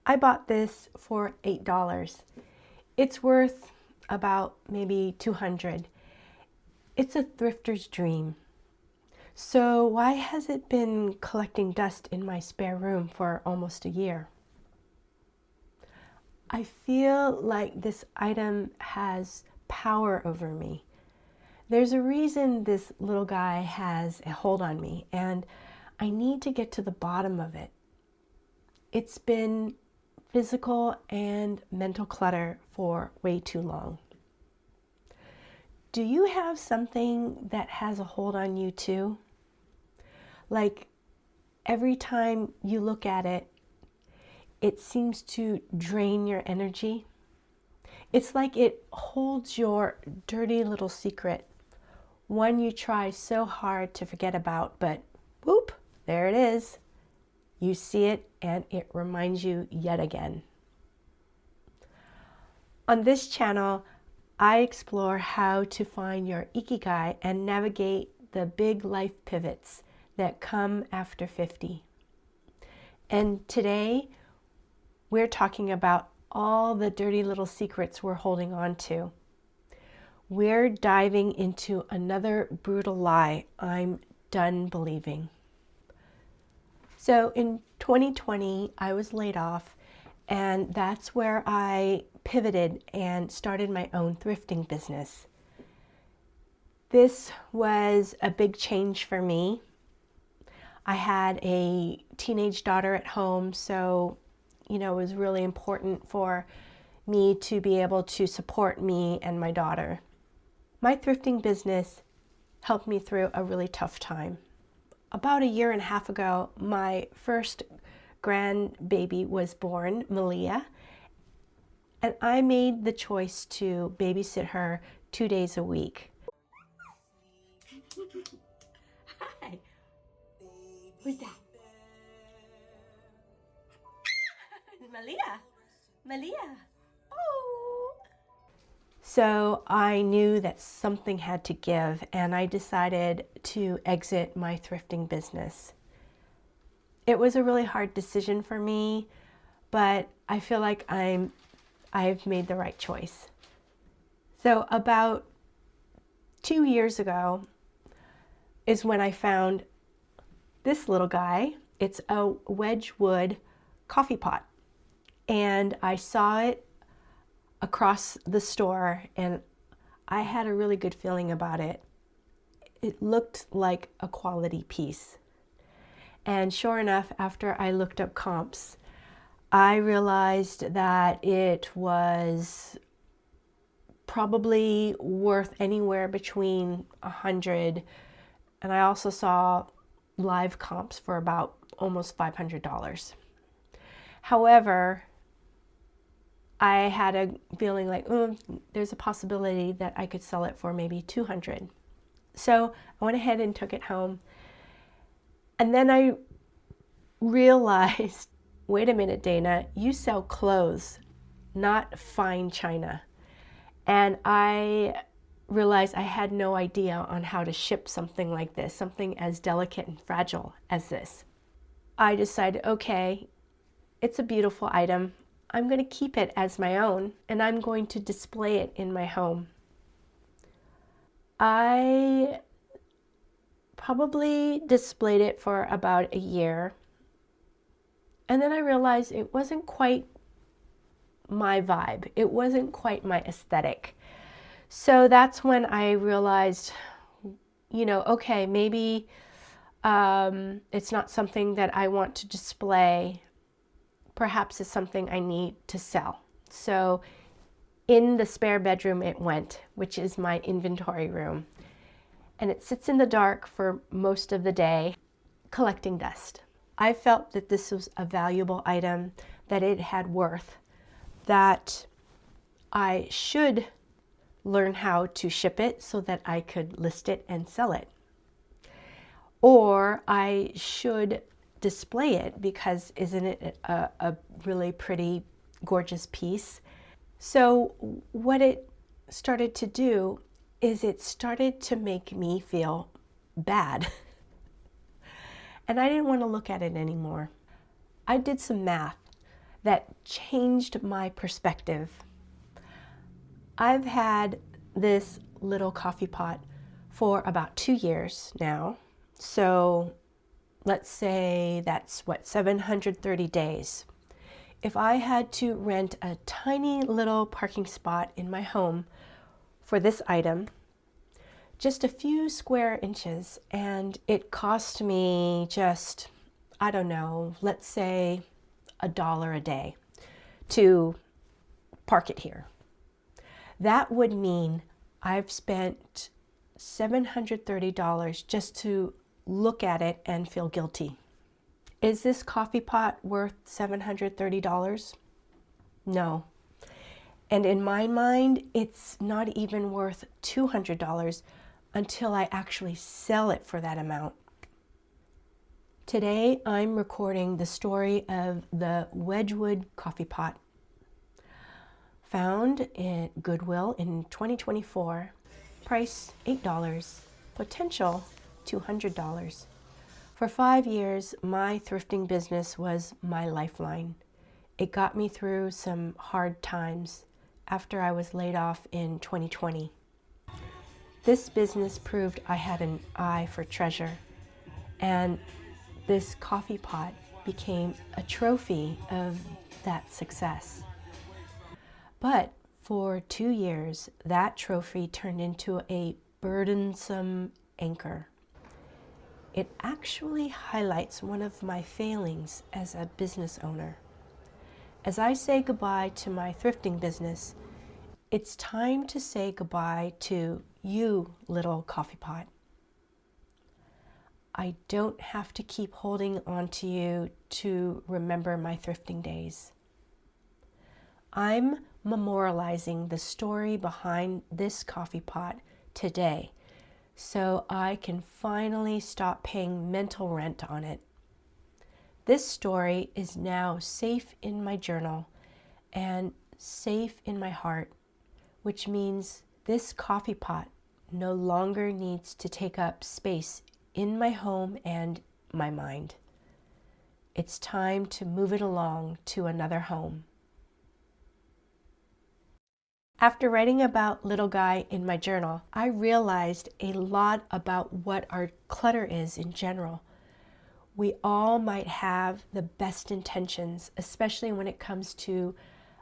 I bought this for $8. It's worth about maybe $200. It's a thrifter's dream. So why has it been collecting dust in my spare room for almost a year? I feel like this item has power over me. There's a reason this little guy has a hold on me, and I need to get to the bottom of it. It's been physical and mental clutter for way too long. Do you have something that has a hold on you too? Like every time you look at it, it seems to drain your energy. It's like it holds your dirty little secret, one you try so hard to forget about, but whoop, there it is. You see it and it reminds you yet again. On this channel, I explore how to find your ikigai and navigate the big life pivots that come after 50. And today, we're talking about all the dirty little secrets we're holding on to. We're diving into another brutal lie I'm done believing. So in 2020, I was laid off, and that's where I pivoted and started my own thrifting business. This was a big change for me. I had a teenage daughter at home, so it was really important for me to be able to support me and my daughter. My thrifting business helped me through a really tough time. About a year and a half ago, my first grandbaby was born, Malia, and I made the choice to babysit her 2 days a week. Hi. Who's that? Malia. Oh. So I knew that something had to give, and I decided to exit my thrifting business. It was a really hard decision for me, but I feel like I've made the right choice. So about 2 years ago is when I found this little guy. It's a Wedgewood coffee pot, and I saw it across the store, and I had a really good feeling about it. It looked like a quality piece. And sure enough, after I looked up comps, I realized that it was probably worth anywhere between $100, and I also saw live comps for about almost $500. However, I had a feeling like, there's a possibility that I could sell it for maybe $200. So I went ahead and took it home. And then I realized, wait a minute, Dana, you sell clothes, not fine china. And I realized I had no idea on how to ship something like this, something as delicate and fragile as this. I decided, okay, it's a beautiful item. I'm going to keep it as my own, and I'm going to display it in my home. I probably displayed it for about a year, and then I realized it wasn't quite my vibe. It wasn't quite my aesthetic. So that's when I realized, okay, maybe it's not something that I want to display. Perhaps it's something I need to sell. So in the spare bedroom it went, which is my inventory room. And it sits in the dark for most of the day, collecting dust. I felt that this was a valuable item, that it had worth, that I should learn how to ship it so that I could list it and sell it. Or I should display it, because isn't it a really pretty, gorgeous piece? So what it started to do is it started to make me feel bad. And I didn't want to look at it anymore. I did some math, that changed my perspective. I've had this little coffee pot for about 2 years now. So let's say that's 730 days. If I had to rent a tiny little parking spot in my home for this item, just a few square inches, and it cost me just, I don't know, let's say $1 a day to park it here. That would mean I've spent $730 just to look at it and feel guilty. Is this coffee pot worth $730? No. And in my mind, it's not even worth $200 until I actually sell it for that amount. Today, I'm recording the story of the Wedgewood coffee pot. Found at Goodwill in 2024, price $8, potential $200. For 5 years, my thrifting business was my lifeline. It got me through some hard times after I was laid off in 2020. This business proved I had an eye for treasure, and this coffee pot became a trophy of that success. But for 2 years, that trophy turned into a burdensome anchor. It actually highlights one of my failings as a business owner. As I say goodbye to my thrifting business, it's time to say goodbye to you, little coffee pot. I don't have to keep holding on to you to remember my thrifting days. I'm memorializing the story behind this coffee pot today, so I can finally stop paying mental rent on it. This story is now safe in my journal and safe in my heart, which means this coffee pot no longer needs to take up space in my home and my mind. It's time to move it along to another home. After writing about Little Guy in my journal, I realized a lot about what our clutter is in general. We all might have the best intentions, especially when it comes to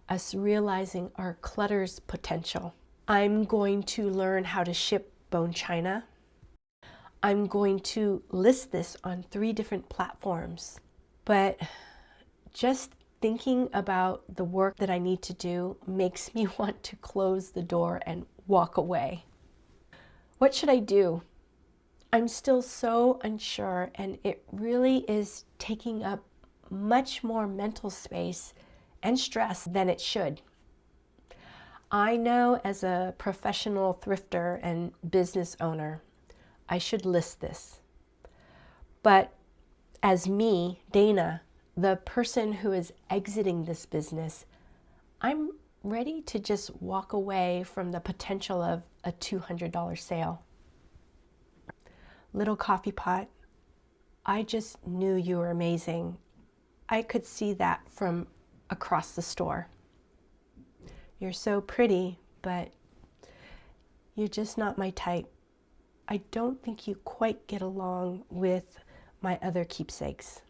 us realizing our clutter's potential. I'm going to learn how to ship bone china. I'm going to list this on 3 different platforms. But just thinking about the work that I need to do makes me want to close the door and walk away. What should I do? I'm still so unsure, and it really is taking up much more mental space and stress than it should. I know as a professional thrifter and business owner, I should list this. But as me, Dana, the person who is exiting this business, I'm ready to just walk away from the potential of a $200 sale. Little coffee pot, I just knew you were amazing. I could see that from across the store. You're so pretty, but you're just not my type. I don't think you quite get along with my other keepsakes.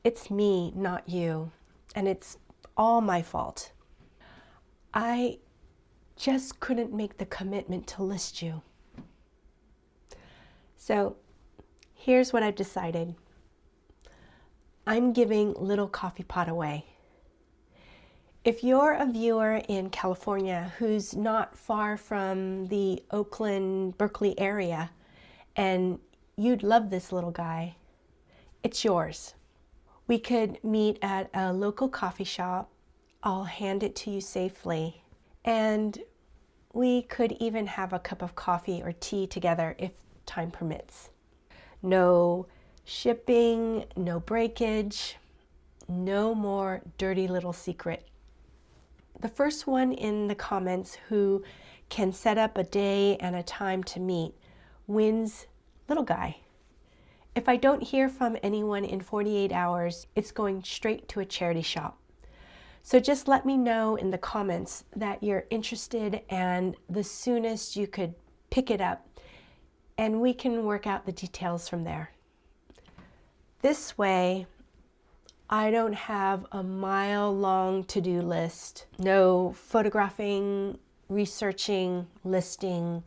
It's me, not you, and it's all my fault. I just couldn't make the commitment to list you. So here's what I've decided. I'm giving Little Coffee Pot away. If you're a viewer in California who's not far from the Oakland, Berkeley area, and you'd love this little guy, it's yours. We could meet at a local coffee shop. I'll hand it to you safely. And we could even have a cup of coffee or tea together if time permits. No shipping, no breakage, no more dirty little secret. The first one in the comments who can set up a day and a time to meet wins Little Guy. If I don't hear from anyone in 48 hours, it's going straight to a charity shop. So just let me know in the comments that you're interested and the soonest you could pick it up, and we can work out the details from there. This way, I don't have a mile-long to-do list. No photographing, researching, listing,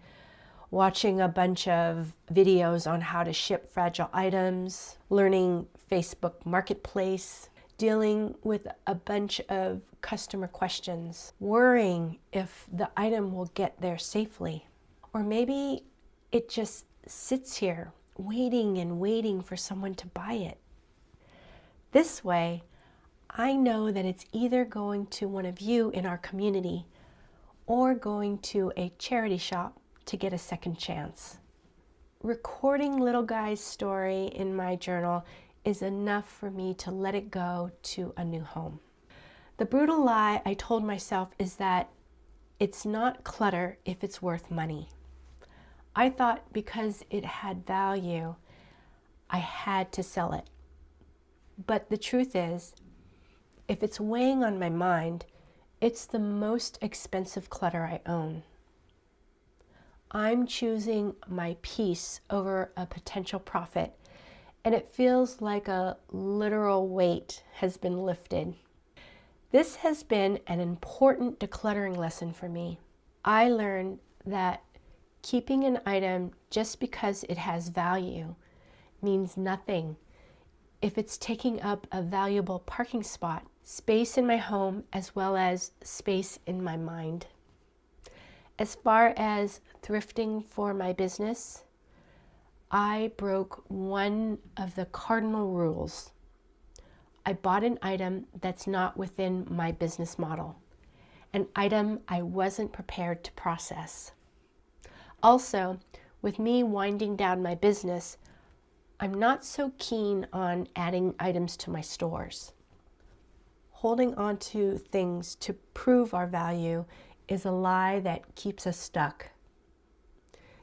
watching a bunch of videos on how to ship fragile items, learning Facebook Marketplace, dealing with a bunch of customer questions, worrying if the item will get there safely. Or maybe it just sits here waiting and waiting for someone to buy it. This way, I know that it's either going to one of you in our community or going to a charity shop to get a second chance. Recording little guy's story in my journal is enough for me to let it go to a new home. The brutal lie I told myself is that it's not clutter if it's worth money. I thought because it had value, I had to sell it. But the truth is, if it's weighing on my mind, it's the most expensive clutter I own. I'm choosing my peace over a potential profit, and it feels like a literal weight has been lifted. This has been an important decluttering lesson for me. I learned that keeping an item just because it has value means nothing if it's taking up a valuable parking spot, space in my home, as well as space in my mind. As far as thrifting for my business, I broke one of the cardinal rules. I bought an item that's not within my business model, an item I wasn't prepared to process. Also, with me winding down my business, I'm not so keen on adding items to my stores. Holding on to things to prove our value is a lie that keeps us stuck.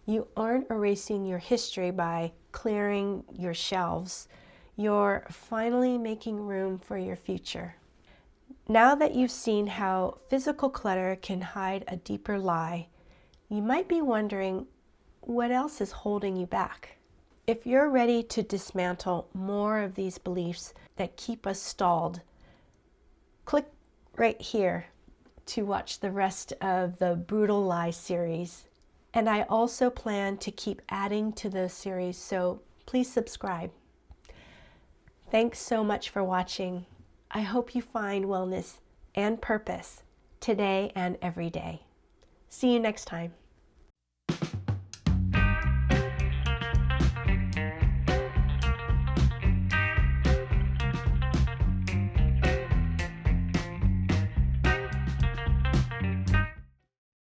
You aren't erasing your history by clearing your shelves. You're finally making room for your future. Now that you've seen how physical clutter can hide a deeper lie, you might be wondering what else is holding you back. If you're ready to dismantle more of these beliefs that keep us stalled, click right here to watch the rest of the Brutal Lie series. And I also plan to keep adding to the series, so please subscribe. Thanks so much for watching. I hope you find wellness and purpose today and every day. See you next time.